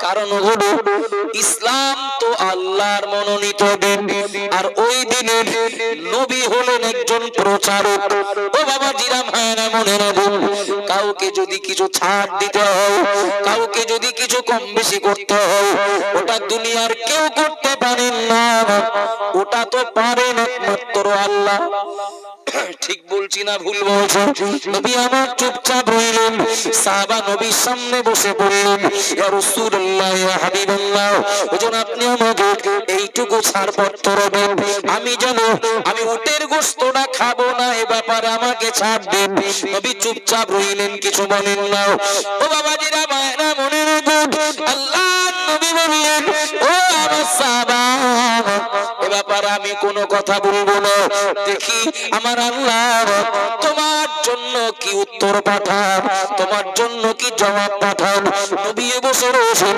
কারণ হলো ইসলাম তো আল্লাহর মনোনীত দিন, আর ওই দিনের নবী হলেন একজন প্রচারক। ও বাবা জিরা ভাইরা মনে রাখুন, কাউকে যদি কিছু ছাড় দিতে হয়, কাউকে যদি কিছু কম বেশি করতে হয়, ওটা দুনিয়ার কেউ করতে পারেন না, ওটা তো পারেন একমাত্র আল্লাহ। ঠিক বলছি না ভুল বলছি? নবী আমার চুপচাপ রইলেন, সাহাবা নবীর সামনে বসে পড়লেন, ইয়া রাসূলুল্লাহ, ইয়া হাবিবাল্লাহ, ওজন আপনি আমাকে এইটুকু ছাড়পত্র দেন, আমি জানো আমি উটের গোশতটা খাবো না, এ ব্যাপারে আমাকে ছাড় দেন। নবী চুপচাপ রইলেন, কিছু বলেন না। ও বাবাজিরা ভাইরা মনে রাখুন, আল্লাহ নবী বললেন, ও আমার সাহাবা, এ ব্যাপারে আমি কোনো কথা বলবো না, দেখি আমার আল্লাহ তোমার জন্য কি উত্তর পাঠান, তোমার জন্য কি জবাব পাঠান। নবী বসে রয়েছেন,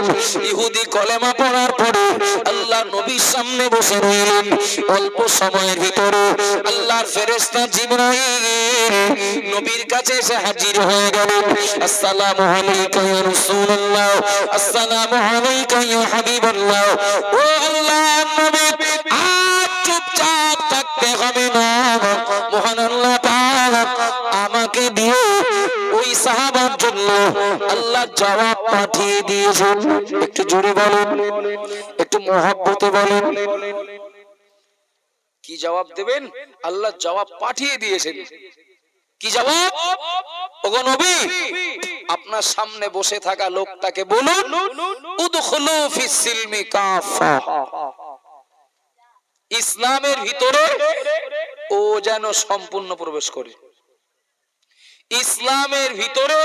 ইহুদি কলেমা পড়ার পরে আল্লাহ নবীর সামনে বসে রইলেন। অল্প সময়ের ভিতরে আল্লাহর ফেরেশতা জিবরাইল নবীর কাছে এসে হাজির হয়ে গেলেন। আসসালামু আলাইকা ইয়া রাসূলুল্লাহ, আসসালামু আলাইকা ইয়া হাবিবাল্লাহ। ও আল্লাহর নবী, আর চুপচাপ থাকতে হবে না, মহান আল্লাহ পাক আমাকে দিয়ে ওই সাহাবার জন্য আল্লাহ জবাব পাঠিয়ে দিয়েছেন। একটু জোরে বলেন, একটু মহব্বতে বলেন, কি জবাব দেবেন? আল্লাহ জবাব পাঠিয়ে দিয়েছেন। কি জবাব? ওগো নবী, আপনার সামনে বসে থাকা লোকটাকে বলুন, উদখুলু ফিস সিলমি কাফা, ইসলামের ভিতরে ও যেন সম্পূর্ণ প্রবেশ করে, ইসলামের ভিতরে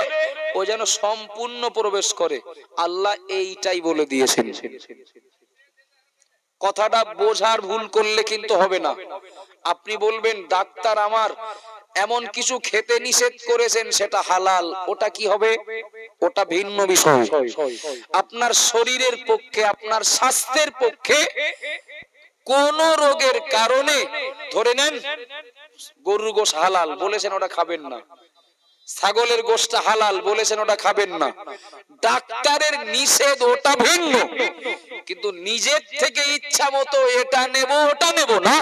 ও যেন সম্পূর্ণ প্রবেশ করে। আল্লাহ এইটাই বলে দিয়েছেন। কথাটা বোঝার ভুল করলে কিন্তু হবে না। আপনি বলবেন ডাক্তার আমার এমন কিছু খেতে নিষেধ করেছেন সেটা হালাল, ওটা কি হবে? ওটা ভিন্ন বিষয়। আপনার শরীরের পক্ষে, আপনার স্বাস্থ্যের পক্ষে কোন রোগের কারণে, ধরে নেন গরুর গোশ হালাল বলেছেন, ওটা খাবেন না। ছাগলের গোশটা হালাল বলেছেন, ওটা খাবেন না। ডাক্তারের নিষেধ ওটা ভিন্ন, কিন্তু নিজের থেকে ইচ্ছা মতো এটা নেব ওটা নেব না,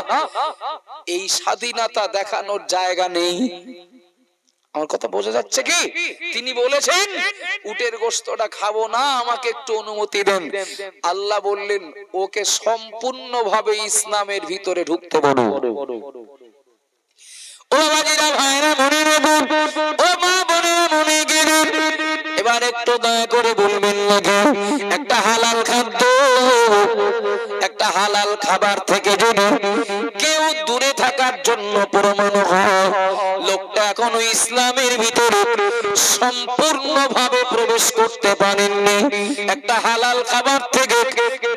এই স্বাধীনতা দেখানোর জায়গা নেই। আমার কথা বোঝা যাচ্ছে কি? তিনি বলেছেন উটের গোশতটা খাবো না, আমাকে একটু অনুমতি দেন। আল্লাহ বললেন ওকে সম্পূর্ণভাবে ইসলামের ভিতরে ঢুকতে বলো। ও বাবাজিরা ভাইরা মনে রাখুন, ও মা বোনেরা মনে গেলেন, এবার একটু দয়া করে বলবেন লাগে, একটা হালাল খাদ্য, একটা হালাল খাবার থেকে যদি কেউ দূরে থাকার জন্য প্রমাণ হয়, লোকটা এখনো ইসলামের ভিতরে সম্পূর্ণভাবে প্রবেশ করতে পারেননি, একটা হালাল খাবার থেকে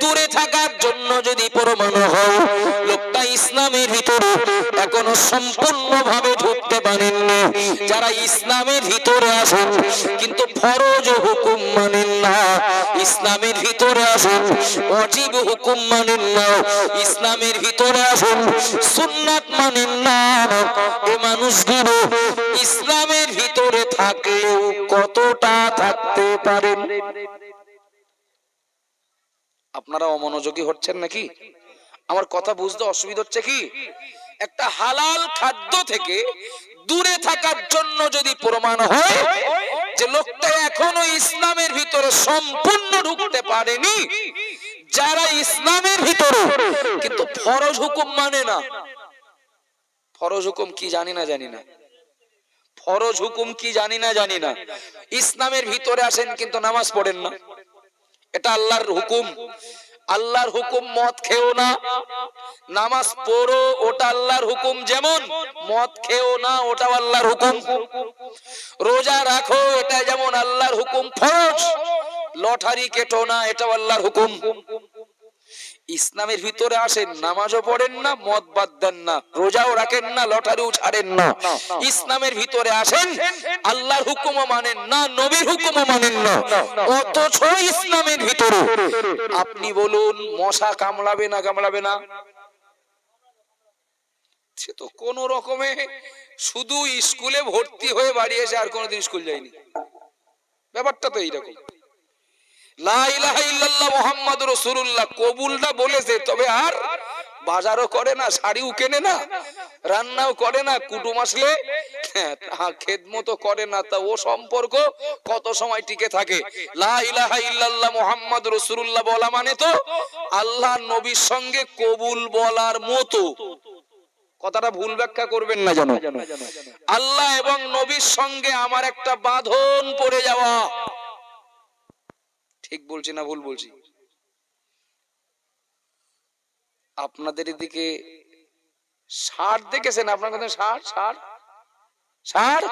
দূরে থাকার জন্য যদি প্রমাণ হয়, লোকটা ইসলামের ভিতরে এখনো সম্পূর্ণভাবে ঢুকতে পারেননি। যারা ইসলামের ভিতরে আছেন কিন্তু ফরজ হুকুম মানেন না, ইসলামের ভিতরে আছেন ওয়াজিব হুকুম মানেন না, ইসলামের ভিতরে আছেন সুন্নাত মানেন না, এই মানুষগুলো ইসলামের ভিতরে থাকলেও কতটা থাকতে পারেন? আপনারা অমনোযোগী হচ্ছেন নাকি? আমার কথা বুঝতে অসুবিধা হচ্ছে কি? একটা হালাল খাদ্য থেকে দূরে থাকার জন্য যদি প্রমাণ হয় যে লোকটা এখনো ইসলামের ভিতরে সম্পূর্ণ ঢুকতে পারেনি, যারা ইসলামের ভিতরে কিন্তু ফরজ হুকুম মানে না, ফরজ হুকুম কি জানি না, ফরজ হুকুম কি জানি না, ইসলামের ভিতরে আসেন কিন্তু নামাজ পড়েন না, এটা আল্লাহর হুকুম। আল্লাহর হুকুম মদ খেও না, নামাজ পড়ো, ওটা আল্লাহর হুকুম। যেমন মদ খেও না, ওটাও আল্লাহর হুকুম। রোজা রাখো, এটা যেমন আল্লাহর হুকুম ফরজ। লটারি কেটো না, এটাও আল্লাহর হুকুম। ইসলামের ভিতরে আসেন, নামাজও পড়েন না, মদ বাদ দেন না, রোজাও রাখেন না, লটারিও ছাড়েন না, ইসলামের ভিতরে আসেন, আল্লাহর হুকুমও মানেন না, নবীর হুকুমও মানেন না, অথচ ইসলামের ভিতরে আপনি বলুন মশা কামড়াবে না কামড়াবে না? সে তো কোন রকমে শুধু স্কুলে ভর্তি হয়ে বাড়ি এসে আর কোনোদিন স্কুল যায়নি, ব্যাপারটা তো এইরকম। লা ইলাহা ইল্লাল্লাহ মুহাম্মাদুর রাসূলুল্লাহ কবুলটা বলেছে, তবে আর বাজারও করে না, শাড়িও কেনে না, রান্নাও করে না, কুটুম আসলে খেদমত করে না। তা ও সম্পর্ক কত সময় টিকে থাকে? লা ইলাহা ইল্লাল্লাহ মুহাম্মাদুর রাসূলুল্লাহ বলা মানে তো আল্লাহর নবীর সঙ্গে কবুল বলার মতো। কথাটা ভুল ব্যাখ্যা করবেন না যেন। আল্লাহ এবং নবীর সঙ্গে আমার একটা বাঁধন পড়ে যাওয়া। ঠিক বলছি না ভুল বলছি? আপনাদের এদিকে ষাঁড় দেখেছেন? আপনার কাছে ষাঁড় ষাঁড় ষাঁড়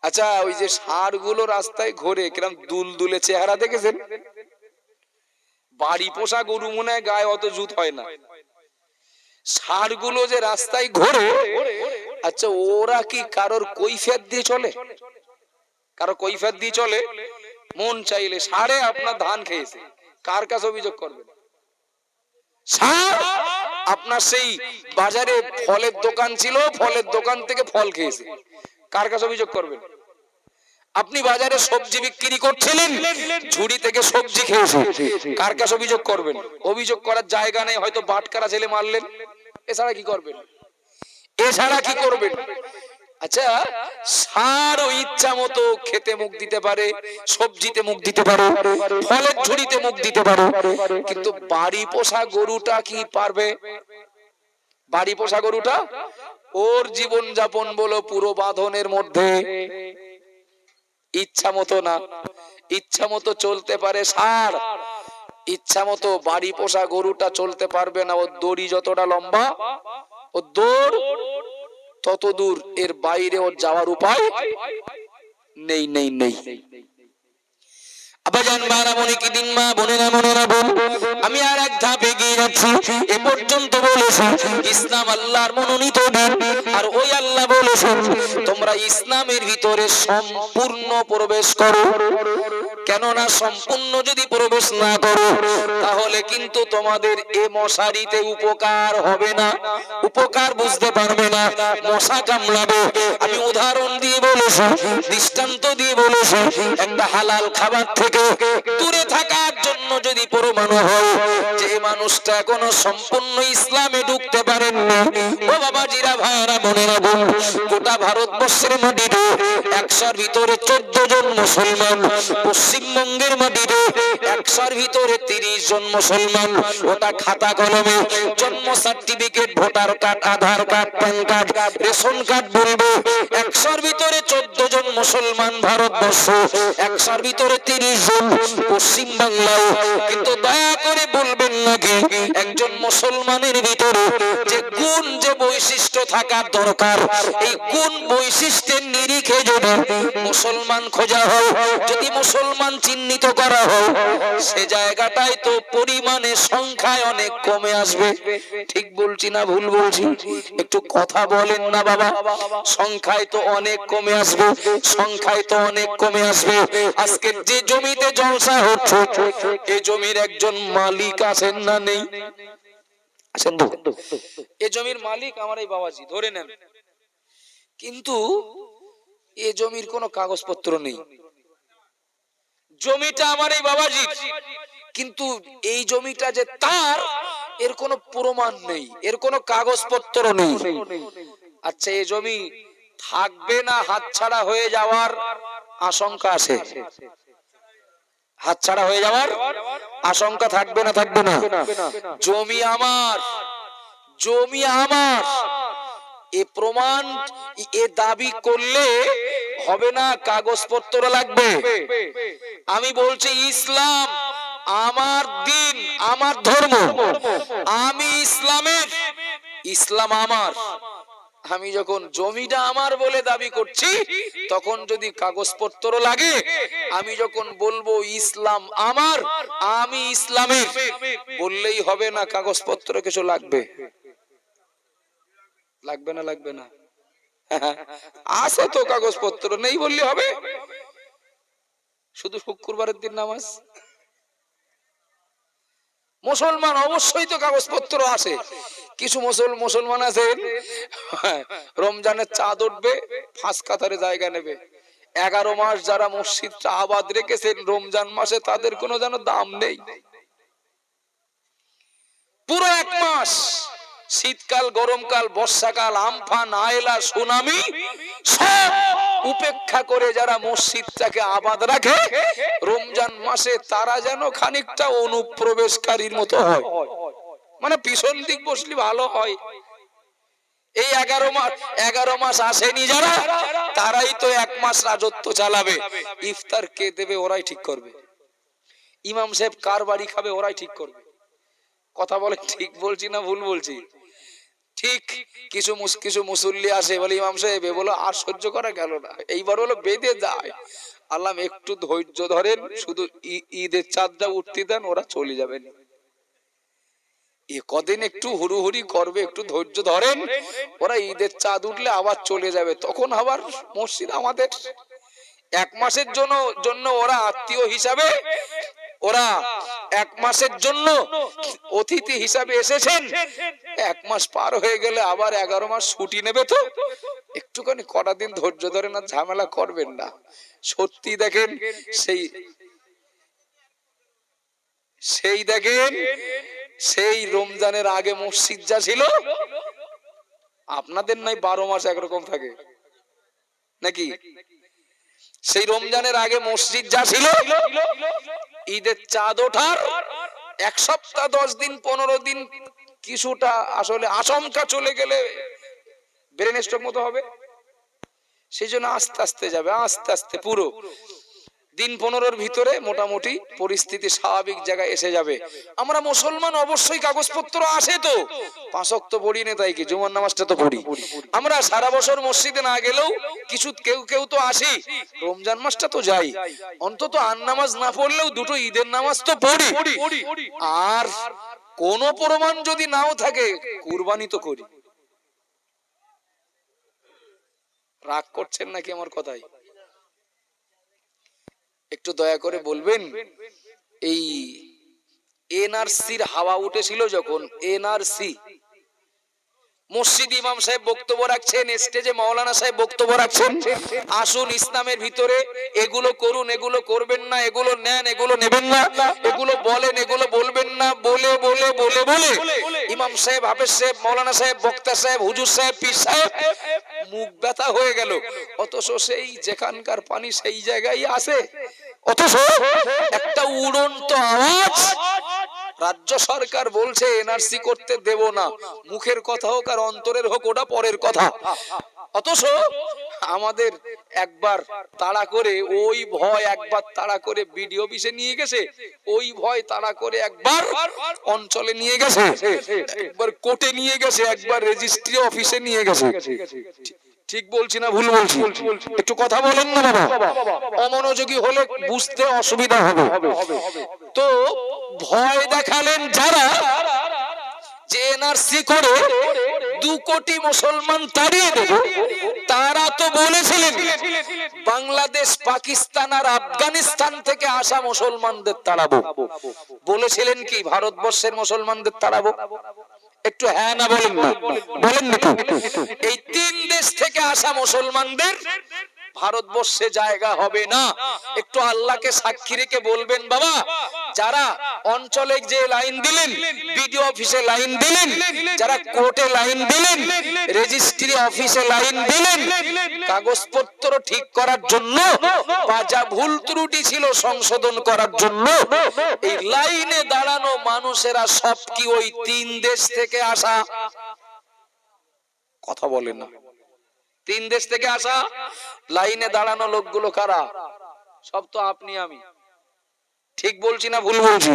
আচ্ছা, ওই যে ষাঁড় গুলো রাস্তায় ঘোরে কিরম দুলদুলে চেহারা দেখেছেন? বাড়ি পোষা গরু মনে হয় গায়ে অত জুত হয় না। ষাঁড় গুলো যে রাস্তায় ঘোরে, আচ্ছা ওরা কি কারোর কৈফিয়ত দিয়ে চলে? কারো কৈফিয়ত দিয়ে চলে? মন চাইলে ষাঁড়ে আপনার ধান খেয়েছে, কার কাছে অভিযোগ করবেন? ষাঁড় আপনার সেই বাজারে ফলের দোকান ছিল, ফলের দোকান থেকে ফল খেয়েছে, কার কাছে অভিযোগ করবেন? আপনি বাজারে সবজি বিক্রি করছিলেন, ঝুড়ি থেকে সবজি খেয়েছে, কার কাছে অভিযোগ করবেন? অভিযোগ করার জায়গা নেই, হয়তো বাটকারা ছেলে মারলেন, এছাড়া কি করবেন? এছাড়া কি করবেন? আচ্ছা, ষাঁড় ইচ্ছা মতো খেতে মুখ দিতে পারে, সবজিতে মুখ দিতে পারে, ফলের ঝুড়িতে মুখ দিতে পারে, কিন্তু বাড়ি পোষা গরুটা কি পারবে? বাড়ি পোষা গরুটা ওর জীবন যাপন বলো পুরো বাঁধনের মধ্যে, ইচ্ছা মতো না, ইচ্ছা মতো চলতে পারে ষাঁড়, ইচ্ছা মতো বাড়ি পোষা গরুটা চলতে পারবে না। ওর দড়ি যতটা লম্বা, ও দৌড় তত দূর, এর বাইরে ওর যাওয়ার উপায় নেই নেই নেই। আবাজান বারামণি কি দিন মা বোনেরা মনেরা বোন, আমি আর এক ধাপ এগিয়ে যাচ্ছি। এ পর্যন্ত বলেছি ইসলাম আল্লাহর মনোনীত দিন, আর ওই আল্লাহ বলেছেন তোমরা ইসলামের ভিতরে সম্পূর্ণ প্রবেশ করো। কেননা সম্পূর্ণ যদি প্রবেশ না করো তাহলে কিন্তু তোমাদের এ মশারিতে উপকার হবে না, উপকার বুঝতে পারবে না, মশা কামড়াবে। আমি উদাহরণ দিয়ে বলেছি, দৃষ্টান্ত দিয়ে বলেছি, একটা হালাল খাবার থেকে দূরে থাকার জন্য যদি প্রমাণ হয় যে মানুষটা এখনো সম্পূর্ণ ইসলামে ঢুকতে পারেননি, ও বাবা জিরা ভাইরা বোনেরা বোন, গোটা ভারতবর্ষের মাটিতে 100-র ভিতরে 14 জন মুসলমান, পশ্চিমবঙ্গের মাটিতে 100-র ভিতরে 30 জন মুসলমান, ওটা খাতা কলমে জন্ম certificate, voter card, Aadhaar card, PAN card, ration card বলবে 100-র ভিতরে 14 জন মুসলমান ভারতবর্ষ, 100-র ভিতরে 30 জন পশ্চিম বাংলায়। কিন্তু দয়া করে বলবেন নাকি একজন মুসলমানের ভিতরে যে গুণ, যে বৈশিষ্ট্য থাকার দরকার, এই গুণ বৈশিষ্ট্যের নিরিখে যদি মুসলমান খোঁজা হয়, যদি মুসলমান চিহ্নিত করা হয়, সে জায়গাটায় তো পরিমাণে সংখ্যায় অনেক কমে আসবে। ঠিক বলছি না ভুল বলছি? একটু কথা বলেন না বাবা। সংখ্যায় তো অনেক কমে আসবে, সংখ্যায় তো অনেক কমে আসবে। আজকে যে জমিতে জলসা হচ্ছে, এই জমির একজন মালিক আছেন না নেই? আছেন তো? এই জমির মালিক আমার এই বাবাজি ধরে নেন, কিন্তু এই জমির কোনো কাগজপত্র নেই। জমিটা আমার এই বাবাজির, কিন্তু এই জমিটা যে তার এর কোনো প্রমাণ নেই, এর কোনো কাগজপত্র নেই। আচ্ছা, এই জমি থাকবে না হাতছাড়া হয়ে যাওয়ার আশঙ্কা আছে? হাতছাড়া হয়ে যাওয়ার আশঙ্কা থাকবে না? থাকবে না? জমি আমার, জমি আমার, এ প্রমাণ, এ দাবি করলে হবে না, কাগজপত্র লাগবে। আমি বলছি ইসলাম আমার দিন, আমার ধর্ম, আমি ইসলামের, ইসলাম আমার। আমি যখন জমিটা আমার বলে দাবি করছি, তখন যদি কাগজপত্র লাগে, আমি যখন বলবো ইসলাম আমার, আমি ইসলামের, বললেই হবে না, কাগজপত্র কিছু লাগবে? লাগবে না? লাগবে না? আছে তো কাগজপত্র, নেই বললে হবে? শুধু শুক্রবারের দিন নামাজ? মুসলমান অবশ্যই তো কাগজপত্র আছে। কিছু মুসলমান আছেন রমজানের চাঁদ উঠবে, 5 কাতারে জায়গা নেবে, 11 মাস যারা মসজিদটা আবাদ রেখেছেন রমজান মাসে তাদের কোনো যেন দাম নেই। পুরো 1 মাস শীতকাল, গরমকাল, বর্ষাকাল, আমফান, আয়লা, সুনামি সব উপেক্ষা করে যারা মসজিদটাকে আবাদ রাখে রমজান মাসে তারা যেন খানিকটা অনুপ্রবেশকারীর মতো হয়, মানে পিছন দিক বসলে ভালো হয়। এই 11 মাস আসেনি যারা, তারাই তো 1 মাস রাজত্ব চালাবে। ইফতার কে দেবে ওরাই ঠিক করবে, ইমাম সাহেব কার বাড়ি খাবে ওরাই ঠিক করবে। কথা বলে ঠিক বলছি না ভুল বলছি? ঠিক কিছু মুসল্লি আসে বলে ইমাম সাহেব বলো আর সহ্য করা গেল না, এইবার হলো বেঁধে যায়। আল্লাহ একটু ধৈর্য ধরেন, শুধু ঈদের চাঁদটা উঠতে দেন, ওরা চলে যাবেন। এ কদিন একটু হুড়ুহুড়ি করবে, একটু ধৈর্য ধরেন, ওরা ঈদের চাঁদ উঠলে আবার চলে যাবে, তখন আবার মসজিদ আমাদের। 1 মাসের জন্য ওরা আত্মীয় হিসাবে, ওরা 1 মাসের জন্য অতিথি হিসাবে এসেছেন। 1 মাস পার হয়ে গেলে আবার 11 মাস ছুটি নেবে, তো একটুখানি কটা দিন ধৈর্য ধরে না, ঝামেলা করবেন না। সত্যি দেখেন সেই রমজানের আগে মসজিদ যা ছিল, আপনাদের নাই 12 মাস একরকম থাকে নাকি? সেই রমজানের আগে মসজিদ যা ছিল, ঈদের চাঁদ ওঠার 1 সপ্তাহ 10 দিন 15 দিন কিছুটা আসলে আশঙ্কা চলে গেলে ব্রেন স্ট্রোক মতো হবে। সেই জন্য আস্তে আস্তে যাবে, আস্তে আস্তে পুরো দিন 15-র ভিতরে মোটামুটি পরিস্থিতি স্বাভাবিক জায়গায় এসে যাবে। আমরা মুসলমান, অবশ্যই কাগজপত্র আসে, তো 5 ওয়াক্ত পড়ি না, তাই কি জুমার নামাজটা তো পড়ি। আমরা সারা বছর মসজিদে না গেলেও কিছু কেউ তো আসি, রমজান মাসটা তো যাই, অন্তত আর নামাজ না পড়লেও 2টো ঈদের নামাজ তো পড়ি। আর কোন প্রমাণ যদি নাও থাকে কুরবানি তো করি। রাগ করছেন নাকি আমার কথাই? একটু দয়া করে বলবেন, এই এনআরসির হাওয়া উঠেছিল যখন, এনআরসি মসজিদ ইমাম সাহেব বক্তব্য রাখছেন, স্টেজে মাওলানা সাহেব বক্তব্য রাখছেন, আসুন ইসলামের ভিতরে এগুলো করুন, এগুলো করবেন না, এগুলো নেন, এগুলো নেবেন না, এগুলো বলেন, এগুলো বলবেন না, বলে বলে বলে বলে ইমাম সাহেব, হাফেজ সাহেব, মাওলানা সাহেব, বক্তা সাহেব, হুজুর সাহেব, পীর সাহেব মুখ ব্যথা হয়ে গেল। অথচ সেই যেখানকার পানি সেই জায়গায় আসে, অথচ একটা উড়ন্ত আওয়াজ, রাজ্য সরকার বলছে এনআরসি করতে দেব না। মুখের কথা হোক আর অন্তরের হোক, ওটা পরের কথা। অথচ আমাদের একবার তাড়া করে, ওই ভয় একবার তাড়া করে বিডিও অফিসে নিয়ে গেছে, ওই ভয় তাড়া করে একবার অঞ্চলে নিয়ে গেছে, একবার কোর্টে নিয়ে গেছে, একবার রেজিস্ট্রি অফিসে নিয়ে গেছে। ঠিক বলছি না ভুল বলছি? একটু কথা বলেন না বাবা, অমনোযোগী হলে বুঝতে অসুবিধা হবে। তো ভয় দেখালেন যারা, যে এনআরসি করে 2 কোটি মুসলমান তাড়িয়ে দেবে, তারা তো বলেছিলেন বাংলাদেশ, পাকিস্তান আর আফগানিস্তান থেকে আসা মুসলমানদের তাড়াবো। বলেছিলেন কি ভারতবর্ষের মুসলমানদের তাড়াবো? একটু হ্যাঁ না বলেন না, বলেন না। এই 3 দেশ থেকে আসা মুসলমানদের ভারতবর্ষে জায়গা হবে না। একটু আল্লাহকে সাক্ষী রেখে বলবেন বাবা, যারা অঞ্চলে যে লাইন দিলেন, বিডিও অফিসে লাইন দিলেন, যারা কোর্টে লাইন দিলেন, রেজিস্ট্রি অফিসে লাইন দিলেন, কাগজপত্র ঠিক করার জন্য বা যা ভুল ত্রুটি ছিল সংশোধন করার জন্য, এই লাইনে দাঁড়ানো মানুষেরা সব কি ওই 3 দেশ থেকে আসা? কথা বলেন না। 3 দেশ থেকে আসা লাইনে দাঁড়ানো লোকগুলো কারা? সব তো আপনি আমি। ঠিক বলছি না ভুল বলছি?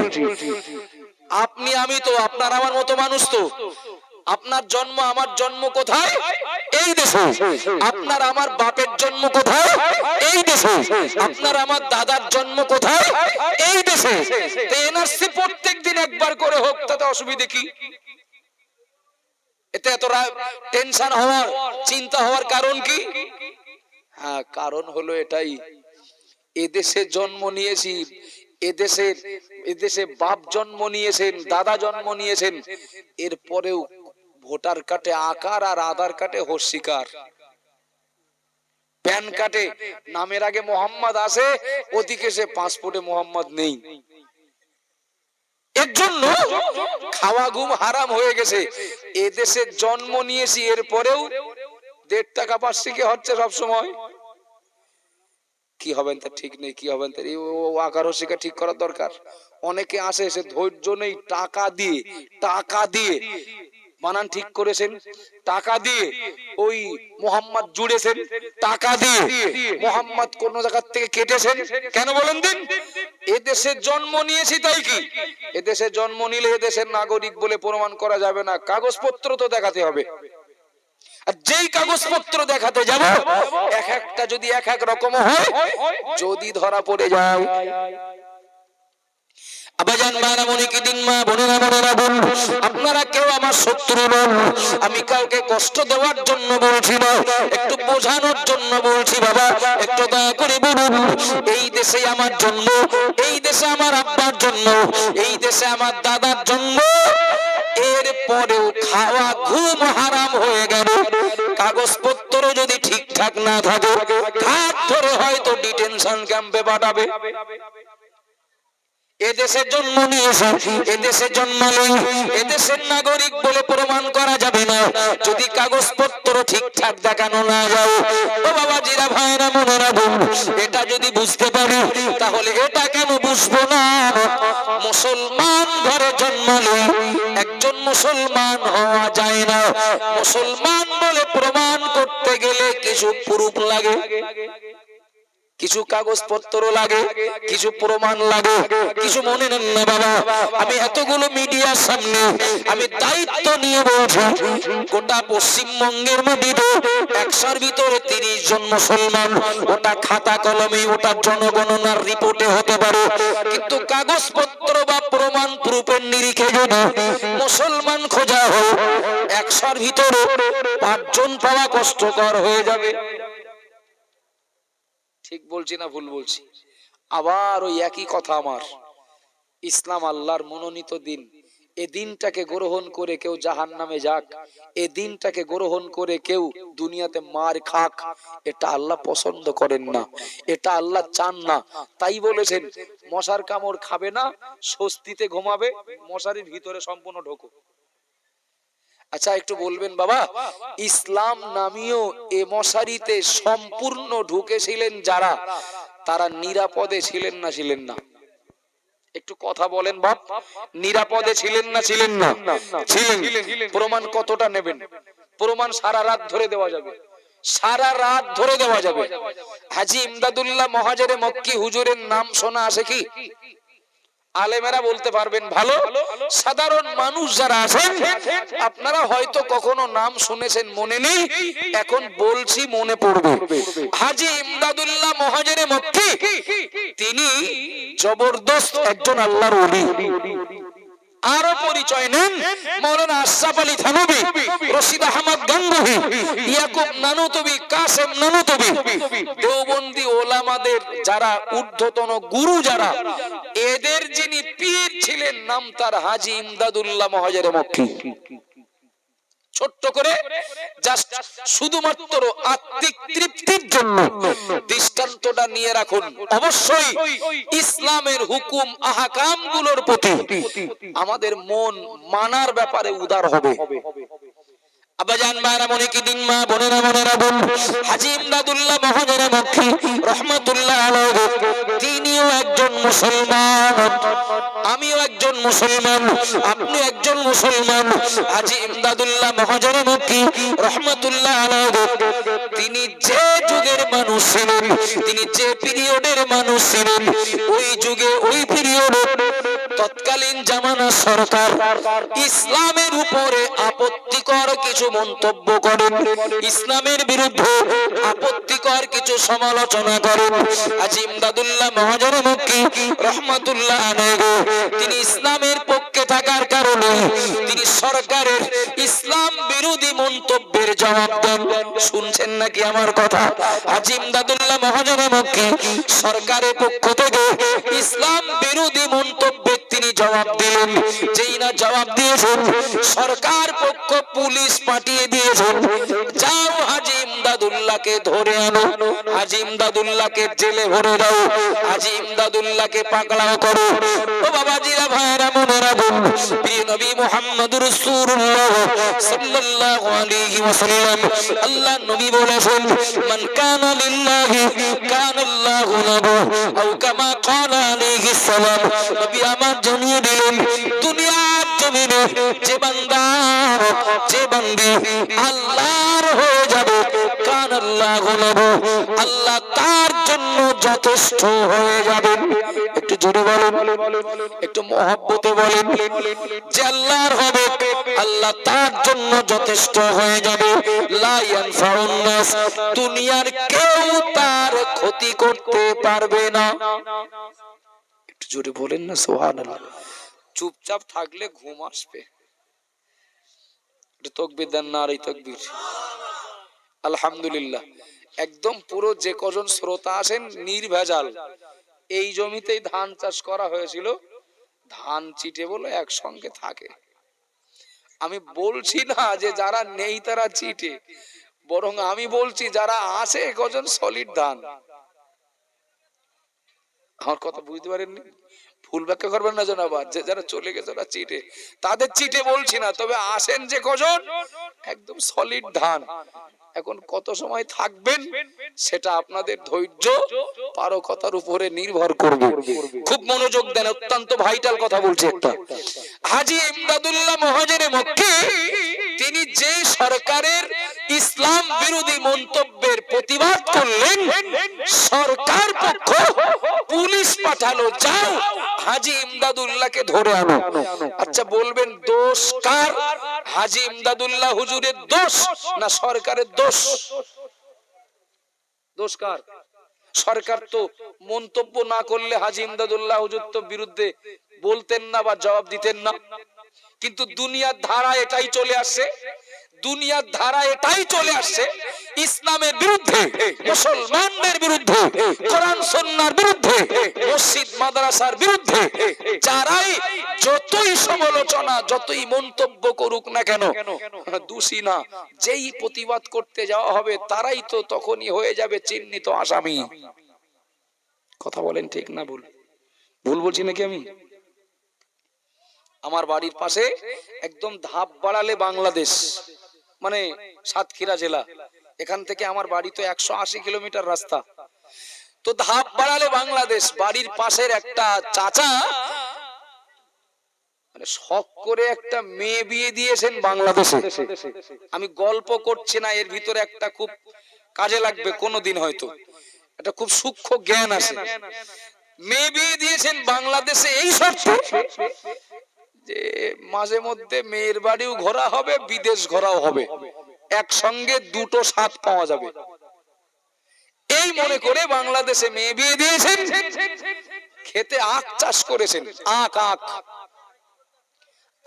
আপনি আমি তো, আপনার আমার মতো মানুষ তো। আপনার জন্ম আমার জন্ম কোথায়? এই দেশে। আপনার আমার বাপের জন্ম কোথায়? এই দেশে। আপনার আমার দাদার জন্ম কোথায়? এই দেশে। এনআরসি প্রত্যেকদিন একবার করে হোক, তাতে অসুবিধা কি? এতে এত টেনশন হওয়ার, চিন্তা হওয়ার কারণ কি? হ্যাঁ, কারণ হলো এটাই, এদেশে জন্ম নিয়েছি, এদেশে বাপ জন্ম নিয়েছেন, দাদা জন্ম নিয়েছেন, এরপরেও ভোটার কার্ডে আকার আর আধার কার্ডে হস্যিকার। প্যান কার্ডে নামের আগে মোহাম্মদ আছে, ওদিকে সে পাসপোর্টে মোহাম্মদ নেই। এর জন্য খাওয়া ঘুম হারাম হয়ে গেছে। এদেশে জন্ম নিয়েছি, এরপরেও 1.5 টাকা বার্ষিকী হচ্ছে সব সময়। কি হবেন তা ঠিক নেই, কি হবেন তার আকার শিক্ষা ঠিক করার দরকার। অনেকে আসে এসে ধৈর্য নেই, টাকা দিয়ে বানান ঠিক করেছেন, টাকা দিয়ে ওই মোহাম্মদ জুড়েছেন, টাকা দিয়ে মোহাম্মদ কোন জায়গা থেকে কেটেছেন। কেন বলেন দিন? এদেশে জন্ম নিয়েছি তাই কি? এদেশে জন্ম নিলে এদেশের নাগরিক বলে প্রমাণ করা যাবে না, কাগজপত্র তো দেখাতে হবে। আর যেই কাগজপত্র দেখাতে যাব এক একটা যদি এক এক রকম হয়, যদি ধরা পড়ে যায়। আবাজান বারামণি কি দিন মা বোনেরা বোনেরা বোন, আপনারা কেউ আমার শত্রু নন। আমি কাউকে কষ্ট দেওয়ার জন্য বলছি না, একটু বোঝানোর জন্য বলছি। বাবা একটু দয়া করে বলুন, এই দেশে আমার জন্ম, এই দেশে আমার আব্বার জন্য, এই দেশে আমার দাদার জন্ম, এরপরেও খাওয়া ঘুম হারাম হয়ে গেল। কাগজপত্র যদি ঠিকঠাক না থাকে, হাত ধরে হয়তো ডিটেনশন ক্যাম্পে পাঠাবে। এদেশে জন্ম নিয়েছে, এদেশে জন্মালে এদেশের নাগরিক বলে প্রমাণ করা যাবে না যদি কাগজপত্র ঠিকঠাক দেখানো না যায়। ও বাবা জিরা ভাইরা মনেরা বোন, এটা যদি বুঝতে পারি তাহলে এটা কেন বুঝবো না? মুসলমান ঘরে জন্মালে একজন মুসলমান হওয়া যায় না। মুসলমান বলে প্রমাণ করতে গেলে কিছু প্রুফ লাগে, কিছু কাগজপত্র লাগে, কিছু প্রমাণ লাগে, কিছু মনে নেন না বাবা। আমি এতগুলো মিডিয়ার সামনে আমি দায়িত্ব নিয়ে বলছি, গোটা পশ্চিমবঙ্গের মধ্যে 100-র ভিতরে 30 জন মুসলমান। ওটা খাতা কলমে, ওটা জনগণনার রিপোর্টে হতে পারে, কিন্তু কাগজপত্র বা প্রমাণ প্রুফের নিরিখে যদি মুসলমান খোঁজা হয়, 100-র ভিতরে 5 জন পাওয়া কষ্টকর হয়ে যাবে। ঠিক বলছি না ভুল বলছি? আবার ওই একই কথা আমার, ইসলাম আল্লাহর মনোনীত দিন। এই দিনটাকে গ্রহণ করে কেউ জাহান্নামে যাক, এই দিনটাকে গ্রহণ করে কেউ দুনিয়াতে মার খাক, এটা আল্লাহ পছন্দ করেন না, এটা আল্লাহ চান না। তাই বলেছেন মশার কামড় খাবে না, স্বস্তিতে ঘুমাবে, মশারির ভিতরে সম্পূর্ণ ঢোকো। আচ্ছা একটু বলবেন বাবা, ইসলাম নামীয় এ মশারিতে সম্পূর্ণ ঢুকেছিলেন যারা, তারা নিরাপদে ছিলেন না ছিলেন না? একটু কথা বলেন বাপ, নিরাপদে ছিলেন না ছিলেন না? ছিলেন। প্রমাণ কতটা নেবেন? প্রমাণ সারা রাত ধরে দেওয়া যাবে, সারা রাত ধরে দেওয়া যাবে। হাজী ইমদাদুল্লাহ মহাজেরে মক্কি হুজুরের নাম শোনা আছে কি? আলেমেরা বলতে পারবেন ভালো, সাধারণ মানুষ যারা আছেন আপনারা হয়তো কখনো নাম শুনেছেন, মনে নেই, এখন বলছি মনে পড়বে। হাজী ইমদাদুল্লাহ মহাজেরে মক্কি, তিনি জবরদস্ত একজন আল্লাহর ওলি। আরো পরিচয় নেন মাওলানা আশরাফ আলী থানভী, রশিদ আহমদ গঙ্গোহী, ইয়াকুব নানুতুবি, কাসেম নানুতুবি, দেওবন্দি ওলামাদের যারা ঊর্ধ্বতন গুরু যারা, এদের যিনি পীর ছিলেন নাম তার হাজী ইমদাদুল্লাহ মহাজেরে মক্কি। ছোট্ট করে জাস্ট শুধুমাত্র আত্মিক তৃপ্তির জন্য দৃষ্টান্তটা নিয়ে রাখুন। অবশ্যই ইসলামের হুকুম আহকাম গুলোর প্রতি আমাদের মন মানার ব্যাপারে উদার হবে। আবাজান বারামণি কি দিন মা বোনেরা বোনেরা বোন, হাজী ইমদাদুল্লাহ মহাজেরে মক্কি রহমাতুল্লাহ আলাইহি, তিনিও একজন মুসলমান, আমিও একজন মুসলমান, আপনি একজন মুসলমান। হাজী ইমদাদুল্লাহ মহাজেরে মক্কি রহমাতুল্লাহ আলাইহি, তিনি যে যুগের মানুষ ছিলেন, তিনি যে পিরিয়ডের মানুষ ছিলেন, ওই যুগে ওই পিরিয়ডে তৎকালীন জামানা সরকার ইসলামের উপরে আপত্তিকর কিছু মন্তব্য করেন, ইসলামের বিরুদ্ধে আপত্তিকর কিছু সমালোচনা করেন। হাজী ইমদাদুল্লাহ মহাজেরে মক্কি রহমাতুল্লাহ আলাইহি, তিনি ইসলামের পক্ষে থাকার কারণে তিনি সরকারের ইসলাম বিরোধী মন্তব্যের জবাব দেন। শুনছেন নাকি আমার কথা? হাজী ইমদাদুল্লাহ মহাজেরে মক্কি সরকারের পক্ষ থেকে ইসলাম বিরোধী মন্তব্যের তিনি জবাব দিলেন, যেই না জবাব দিয়েছেন, সরকার পক্ষ পুলিশ পাঠিয়ে দিয়েছেন, যাও হাজী ইমদাদুল্লাহকে ধরে আনো, হাজী ইমদাদুল্লাহকে জেলে ভরে দাও, হাজী ইমদাদুল্লাহকে পাকড়াও করো। ও বাবাজিরা, ভাইরা, মনে রাখুন, প্রিয় নবী মুহাম্মদুর রাসূলুল্লাহ সাল্লাল্লাহু আলাইহি ওয়াসাল্লাম, আল্লাহ নবী বলেছেন, মান কানা লিল্লাহি কানাল্লাহু লাহু, আও কামা ক্বালা আলাইহিস সালাম। নবী আমার জানিয়ে দিলেন, দুনিয়ার জমিনে যে বান্দা, যে বান্দি আল্লাহর হয়ে যাবে, কানাল্লাহু লাহু, আল্লাহ তার জন্য যথেষ্ট হয়ে যাবেন। একটু জোরে বলেন, একটু মহব্বতে বলেন, যে আল্লাহর হবে আল্লাহ তার জন্য যথেষ্ট হয়ে যাবে। লা ইয়ানফাউন নাস, দুনিয়ার কেউ তার ক্ষতি করতে পারবে না। একটু জোরে বলেন না সুবহানাল্লাহ। চুপচাপ থাকলে ঘুম আসবে। একটু তাকবীর দেন, নারে তাকবীর। আলহামদুলিল্লাহ। একদম পুরো যে কজন শ্রোতা আছেন নির্ভেজাল। এই জমিতেই ধান চাষ করা হয়েছিল, ধান চিটে বলে একসঙ্গে থাকে। আমি বলছি না যে যারা নেই তারা চিটে, বরং আমি বলছি যারা আছে কজন সলিড ধান। আমার কথা বুঝতে পারেননি? ভুল ব্যাখ্যা করবেন না যেন আবার, যে যারা চলে গেছে ওরা চিটে, তাদের চিটে বলছি না, তবে আসেন যে কজন একদম সলিড ধান। এখন কত সময় থাকবেন সেটা আপনাদের ধৈর্য পারকতার উপরে নির্ভর করবে। খুব মনোযোগ দেন, অত্যন্ত ভাইটাল কথা বলছি একটা। হাজী ইমদাদুল্লাহ মহাজের মক্কি, তিনি যে সরকারের ইসলাম বিরোধী মন্তব্যের প্রতিবাদ করলেন, সরকার পক্ষ পুলিশ পাঠালো, যাও হাজী ইমদাদুল্লাহকে ধরে আনো। আচ্ছা বলবেন দোষ কার? হাজী ইমদাদুল্লাহ হুজুরের দোষ না সরকারের দোষ? দোষ কার? সরকার তো মন্তব্য না করলে হাজী ইমদাদুল্লাহ হুজুর তো বিরুদ্ধে বলতেন না বা জবাব দিতেন না। কিন্তু দুনিয়ার ধারা এটাই চলে আসছে, দুনিয়ার ধারা এটাই চলে আসছে, ইসলামের বিরুদ্ধে, মুসলমানদের বিরুদ্ধে, কোরআন সুন্নাহর বিরুদ্ধে, মসজিদ মাদ্রাসার বিরুদ্ধে যারাই যতই সমালোচনা, যতই মন্তব্য করুক না কেন, দোষী না, যেই প্রতিবাদ করতে যাওয়া হবে তারাই তো তখনই হয়ে যাবে চিহ্নিত আসামি। কথা বলেন ঠিক না ভুল? ভুল বলছি নাকি আমি? আমার বাড়ির পাশে একদম ধাপ বাড়ালে বাংলাদেশ, মানে সাতক্ষীরা জেলা, এখান থেকে আমার বাড়ি তো 180 কিলোমিটার রাস্তা। তো ধাপ বাড়ালে বাংলাদেশ, বাড়ির পাশের একটা চাচা মানে শখ করে একটা মেয়ে বিয়ে দিয়েছেন বাংলাদেশে। আমি গল্প করছি না, এর ভিতরে একটা খুব কাজে লাগবে কোনোদিন, হয়তো একটা খুব সূক্ষ্ম জ্ঞান আছে। মেয়ে বিয়ে দিয়েছেন বাংলাদেশে এই শর্তে যে মাঝে মধ্যে মেয়ের বাড়িও ঘোরা হবে, বিদেশ ঘোরাও হবে, একসঙ্গে দুটো স্বাদ পাওয়া যাবে, এই মনে করে বাংলাদেশে মেয়ে বিয়ে দিয়েছেন। খেতে আখ চাষ করেছেন,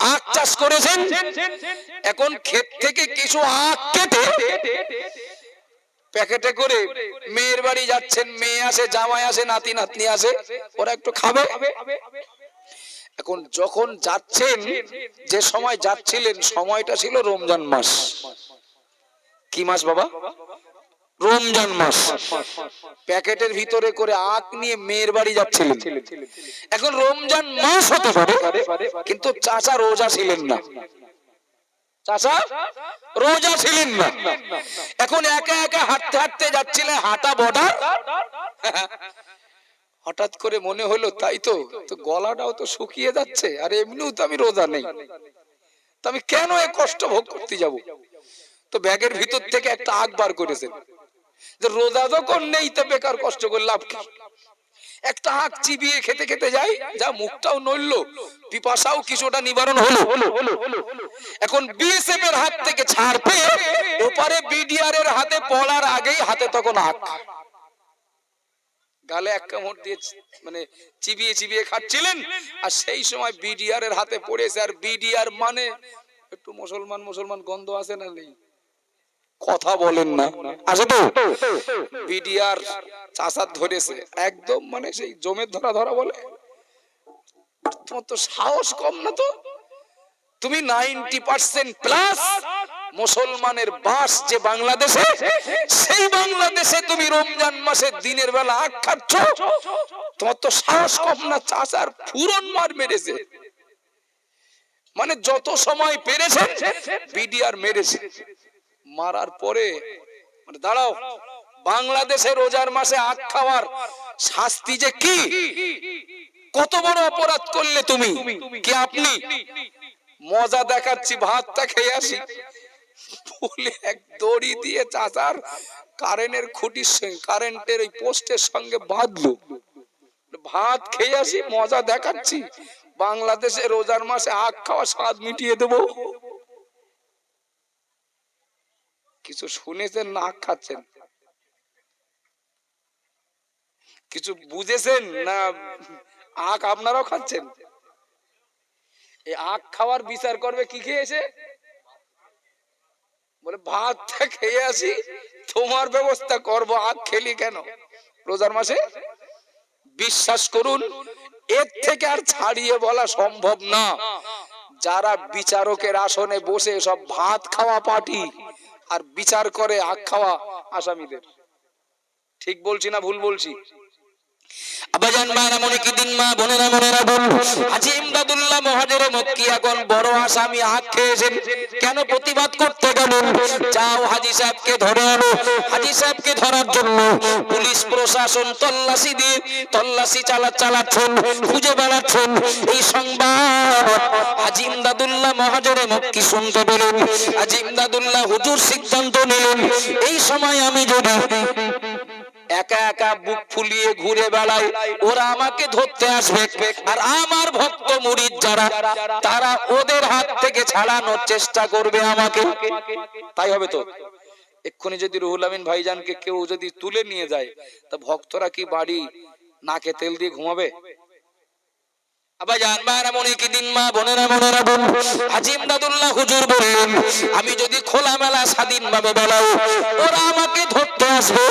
আখ চাষ করেছেন। এখন ক্ষেত থেকে কিছু আখ কেটে প্যাকেটে করে মেয়ের বাড়ি যাচ্ছেন, মেয়ে আসে, জামাই আসে, নাতি নাতনি আসে, ওরা একটু খাবে। এখন যখন যাচ্ছেন, যে সময় যাচ্ছিলেন সময়টা ছিল রমজান মাস। কি মাস বাবা? রমজান মাস। প্যাকেটের ভিতরে করে আখ নিয়ে মেয়ের বাড়ি যাচ্ছিলেন। এখন রমজান মাস হতে পারে, কিন্তু চাচা রোজা ছিলেন না, চাচা রোজা ছিলেন না। এখন একা একা হাঁটতে হাঁটতে যাচ্ছিলেন, হাঁটা বর্ডার। হঠাৎ করে মনে হলো তাই তো, গলাটাও তো শুকিয়ে যাচ্ছে, আর এমনিও তো আমি রোজা নেই, তো আমি কেন এই কষ্ট ভোগ করতে যাব? তো ব্যাগের ভিতর থেকে একটা আখ বার করেছেন, যে রোজা যখন নেই তো বেকার কষ্ট করে লাভ কি? একটা আখ চিবিয়ে খেতে খেতে যাই, যা মুখটাও নড়ল, পিপাসাও কিছুটা নিবারণ হলো। এখন বিএসএফ এর হাত থেকে ছাড় পেয়ে ওপারে বিডিআর এর হাতে পড়ার আগেই হাতে তখন আখ, গালে এক কামড় দিয়ে মানে চিবিয়ে চিবিয়ে খাচ্ছিলেন, আর সেই সময় বিডিআর এর হাতে পড়েছে। আর বিডিআর মানে একটু মুসলমান মুসলমান গন্ধ আছে না নেই? কথা বলেন না, আছে তো? বিডিআর চাচার ধরেছে একদম, মানে সেই জমের ধরা ধরা বলে। তোমার তো সাহস কম না তো? তুমি 90% প্লাস মুসলমানের বাস যে বাংলাদেশে, সেই বাংলাদেশে তুমি রমজান মাসে দিনের বেলা আখ খাচ্ছ। তোমার তো সাহস কম না? চাচার ফুরন মার মেরেছে, মানে যত সময় পেরেছে বিডিআর মেরেছে। মারার পরে মানে দাঁড়াও, বাংলাদেশে রোজার মাসে আখ খাওয়ার শাস্তি যে কি, কত বড় অপরাধ করলে তুমি কি আপনি? মজা দেখাচ্ছি, ভাতটা খেয়ে আসি বলে এক দড়ি দিয়ে চাচার কারেন্টের খুঁটির সঙ্গে, কারেন্টের ওই পোস্টের সঙ্গে বাঁধলো। ভাত খেয়ে আসি, মজা দেখাচ্ছি, বাংলাদেশে রোজার মাসে আখ খাওয়া স্বাদ মিটিয়ে দেবো। কিছু শুনেছেন না? আখ খাচ্ছেন, কিছু বুঝেছেন না? আখ আপনারাও খাচ্ছেন। এই আখ খাওয়ার বিচার করবে কি খেয়েছে? বলে ভাতটা খেয়ে আসি, তোমার ব্যবস্থা করব, আখ খেলি কেন রোজার মাসে? বিশ্বাস করুন, এর থেকে আর ছাড়িয়ে বলা সম্ভব না। যারা বিচারকের আসনে বসে সব ভাত খাওয়া পার্টি আর বিচার করে আখ খাওয়া আসামিদের। ঠিক বলছি না ভুল বলছি? আবাজান মারা মনে কি দিন মা বোনেরা মনেরা বল, হাজী ইমদাদুল্লাহ মুহাজিরে মক্কি এখন বড় আসামি আখ খেয়েছেন। কেন প্রতিবাদ করতে গেলেন? যাও হাজী সাহেবকে ধরে আনো। হাজী সাহেবকে ধরার জন্য পুলিশ প্রশাসন তল্লাশি চালাচ্ছেন, খুঁজে বেড়াচ্ছেন। এই সংবাদ হাজী ইমদাদুল্লাহ মুহাজিরে মক্কি শুনতে পেলেন। হাজী ইমদাদুল্লাহ হুজুর সিদ্ধান্ত নিলেন, এই সময় আমি যদি একা একা বুক ফুলিয়ে ঘুরে বেড়াই, ওরা আমাকে ধরতে আসবে, আর আমার ভক্ত মুরিদ যারা, তারা ওদের হাত থেকে ছাড়ানোর চেষ্টা করবে আমাকে। তাই হবে তো? এক্ষুনি যদি রুহুল আমিন ভাইজানকে কেউ যদি তুলে নিয়ে যায়, তা ভক্তরা কি বাড়ি নাকে তেল দিয়ে ঘুমাবে? আবাজান মারা মনে কি দিন মা বোনেরা মনেরা বল, হাজী ইমদাদুল্লাহ হুজুর বললেন, আমি যদি খোলামেলা স্বাধীনভাবে বেড়াই, ওরা আমাকে ধরতে আসবে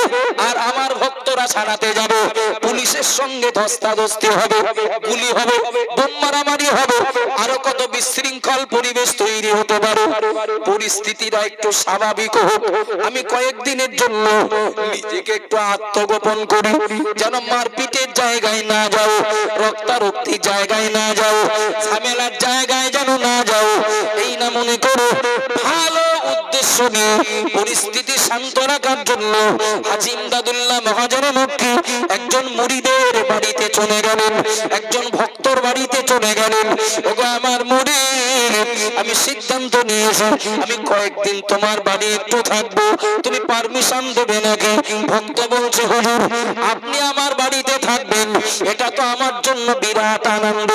আর আমার ভক্তরা ছাড়াতে যাবে। পুলিশের সঙ্গে ধস্তাধস্তি হবে, গুলি হবে, বোম মারামারি হবে, আরো কত বিশৃঙ্খল পরিবেশ তৈরি হতে পারে। পরিস্থিতিটা একটু স্বাভাবিক হোক, আমি কয়েকদিনের জন্য নিজেকে একটু আত্মগোপন করি, যেন মারপিটের জায়গায় না যাও, রক্তারক্তির জায়গায় না যাও, ঝামেলার জায়গায় যেন না যাও। এই না মনে করো, ভালো উদ্দেশ্য নিয়ে পরিস্থিতি শান্ত রাখার জন্য হাজী ইমদাদুল্লাহ মুহাজিরে মক্কি একজন মুরিদের বাড়িতে চলে গেলেন, একজন ভক্তর বাড়িতে চলে গেলেন। ওগো আমার মুরিদ, আমি সিদ্ধান্ত নিয়েছি, আমি কয়েকদিন তোমার বাড়ি একটু থাকবো, তুমি পারমিশন দেবে নাকি? ভক্ত বলছে, হুজুর আপনি আমার বাড়িতে থাকবেন, এটা তো আমার জন্য বিরাট আনন্দ।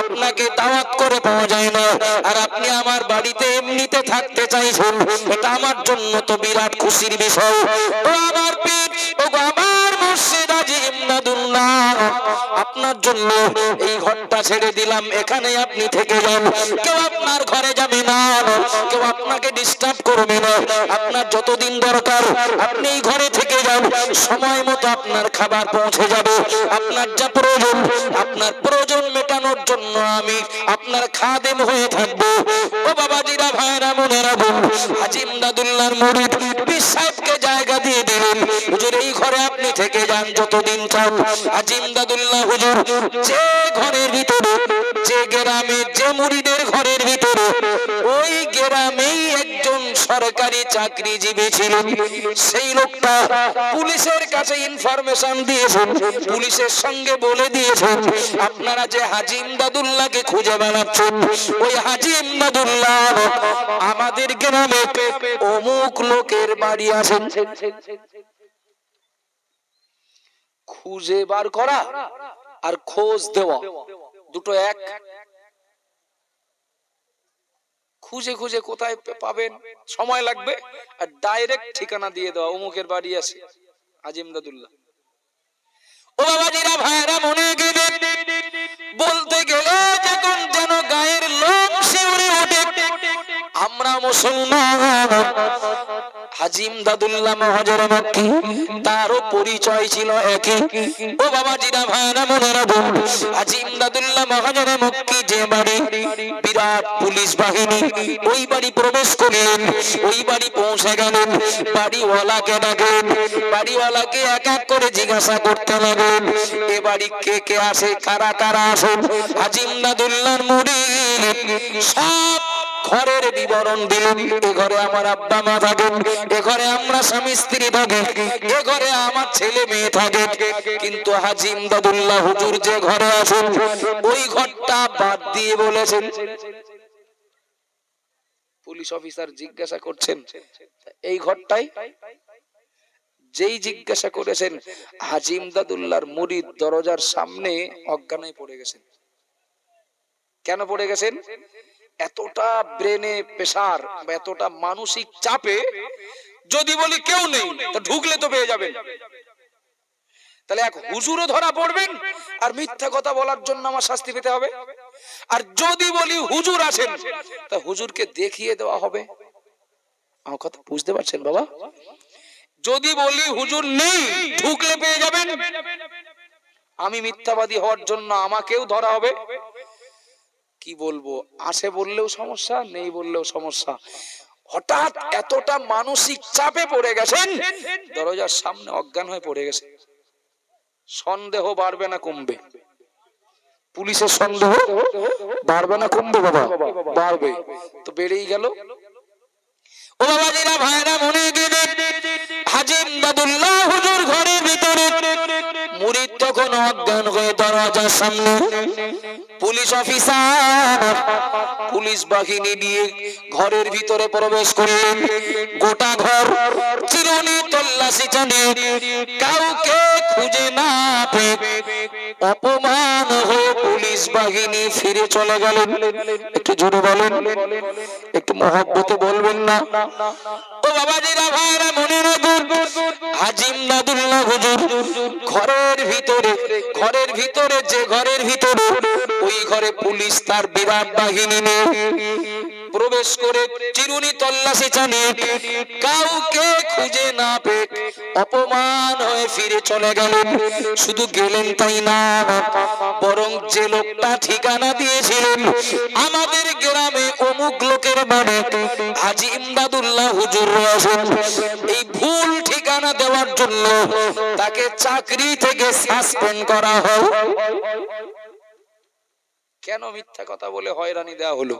আপনাকে দাওয়াত করে পাওয়া যায় না, আর আপনি আমার বাড়িতে এমনিতে থাকতে চাইছেন, এটা আমার জন্য তো বিরাট খুশির বিষয়। ও আমার পীর, ও আমার মুর্শিদ হাজী ইমদাদুল্লাহ, আপনার জন্য এই ঘরটা ছেড়ে দিলাম, এখানে আপনি থেকে যান, কেউ আপনার ঘরে যাবে না, কেউ আপনাকে ডিস্টার্ব করবে না, আপনার যতদিন দরকার আপনি এই ঘরে থেকে যান, সময় মতো আপনার খাবার পৌঁছে যাবে, আপনার যা প্রয়োজন, আপনার প্রয়োজন মেটানোর জন্য আমি আপনার খাদেম হয়ে থাকবো। ও বাবাজিরা, ভাইরা, মনেরা বল, হাজী ইমদাদুল্লাহর মুরিদ পীর সাহেবকে জায়গা দিয়ে দিলেন, হুজুর এই ঘরে আপনি থেকে যান যতদিন চান। হাজী ইমদাদুল্লাহ হুজুর যে ঘরের ভিতরে, যে গ্রামে, যে মুরিদের ঘরের ভিতরে, ওই গ্রামেই একজন সরকারি চাকরিজীবী ছিলেন। সেই লোকটা পুলিশের কাছে ইনফরমেশন দিয়েছেন, পুলিশের সঙ্গে বলে দিয়েছেন, আপনারা যে হাজী ইমদাদুল্লাহকে খুঁজে বেড়াচ্ছেন, ওই হাজী ইমদাদুল্লাহ আমাদের গ্রামে অমুক লোকের বাড়ি আছেন। খুঁজে বার করা আর খোঁজ দেওয়া দুটো এক। খুঁজে খুঁজে কোথায় পাবেন সময় লাগবে, আর ডাইরেক্ট ঠিকানা দিয়ে দেওয়া, অমুকের বাড়ি আছে হাজী ইমদাদুল্লাহ। ও বাবাজিরা, ভাইরা, মনে গেলে বলতে গেলে যখন যেন গায়ের লোম শিউরে ওঠে। আমরা মুসলমান, হাজী ইমদাদুল্লাহ মহাজন মক্কি, তারও পরিচয় ছিল একই। ও বাবা জিরা ভাইরা মনে রাখুন, হাজী ইমদাদুল্লাহ মহাজন মক্কি যে বাড়ি, বিরাট পুলিশ বাহিনী ওই বাড়ি প্রবেশ করলেন। ওই বাড়ি পৌঁছে গেলেন, বাড়িওয়ালাকে ডাকলেন, বাড়িওয়ালাকে এক এক করে জিজ্ঞাসা করতে লাগলেন, এ বাড়ি কে কে আসে, কারা কারা আসেন। হাজী ইমদাদুল্লাহর মুরিদ সব ঘরের বিবরণ দিলেন। এ ঘরে আমার আব্বা মা থাকেন, এ ঘরে আমরা স্বামী স্ত্রী থাকি, এ ঘরে আমার ছেলে মেয়ে থাকে। কিন্তু হাজী ইমদাদুল্লাহ হুজুর যে ঘরে আছেন ওই ঘরটা বাদ দিয়ে বলেছেন। পুলিশ অফিসার জিজ্ঞাসা করছেন, এই ঘরটাই? যেই জিজ্ঞাসা করেছেন, হাজী ইমদাদুল্লাহর মুরিদ দরজার সামনে অজ্ঞান হয়ে পড়ে গেছেন। কেন পড়ে গেছেন? এতটা ব্রেনে প্রেসার, এতটা মানসিক চাপে, যদি বলি কেউ নেই তো ঢুকলে তো পেয়ে যাবেন, তাহলে এক হুজুরও ধরা পড়বেন আর মিথ্যা কথা বলার জন্য আমার শাস্তি পেতে হবে। আর যদি বলি হুজুর আছেন, তা হুজুরকে দেখিয়ে দেওয়া হবে। আমার কথা বুঝতে পারছেন বাবা? যদি বলি হুজুর নেই, ঢুকলে পেয়ে যাবেন, আমি মিথ্যাবাদী হওয়ার জন্য আমাকেও ধরা হবে। কি বলবো, আছে বললেও সমস্যা, নেই বললেও সমস্যা। হঠাৎ এতটা মানসিক চাপে পড়ে গেছেন, দরজার সামনে অজ্ঞান হয়ে পড়ে গেছে। সন্দেহ বাড়বে না কমবে? পুলিশের সন্দেহ বাড়বে না কমবে বাবা? বাড়বে। তো বেড়েই গেল। ও বাবাজিরা ভাইরা মনে গেলে হাজী ইমদাদুল্লাহ হুজুর ঘরের ভিতরে, মুরিদ তখন অজ্ঞান হয়ে দরজার সামনে। পুলিশ অফিসার পুলিশ বাহিনী নিয়ে ঘরের ভিতরে প্রবেশ করলেন। গোটা ঘর চিরুনি তল্লাশি চালিয়ে কাউকে খুঁজে না পেয়ে অপমান হয়ে পুলিশ বাহিনী ফিরে চলে গেলেন। একটু জোরে বলেন, একটু মহব্বতে বলবেন না? ও বাবাজিরা ভাইরা মনে রাখুন, হাজী ইমদাদুল্লাহ হুজুর ঘরের ভিতরে যে ঘরের ভিতরে, ওই ঘরে পুলিশ তার বিরাট বাহিনী নিয়ে প্রবেশ করে চিরুনি তল্লাশি চালিয়ে কাউকে খুঁজে না পেয়ে অপমান হয়ে ফিরে চলে গেলেন। শুধু গেলেন তাই না, বরং যে লোকটা ঠিকানা দিয়েছিলেন আমাদের গ্রামে অমুক লোকের বাড়ি হাজী ইমদাদুল্লাহ হুজুর আছেন, এই ভুল ঠিকানা দেওয়ার জন্য তাকে চাকরি থেকে সাসপেন্ড করা হয়। কেন মিথ্যা কথা বলে হয়রানি দেওয়া হলো?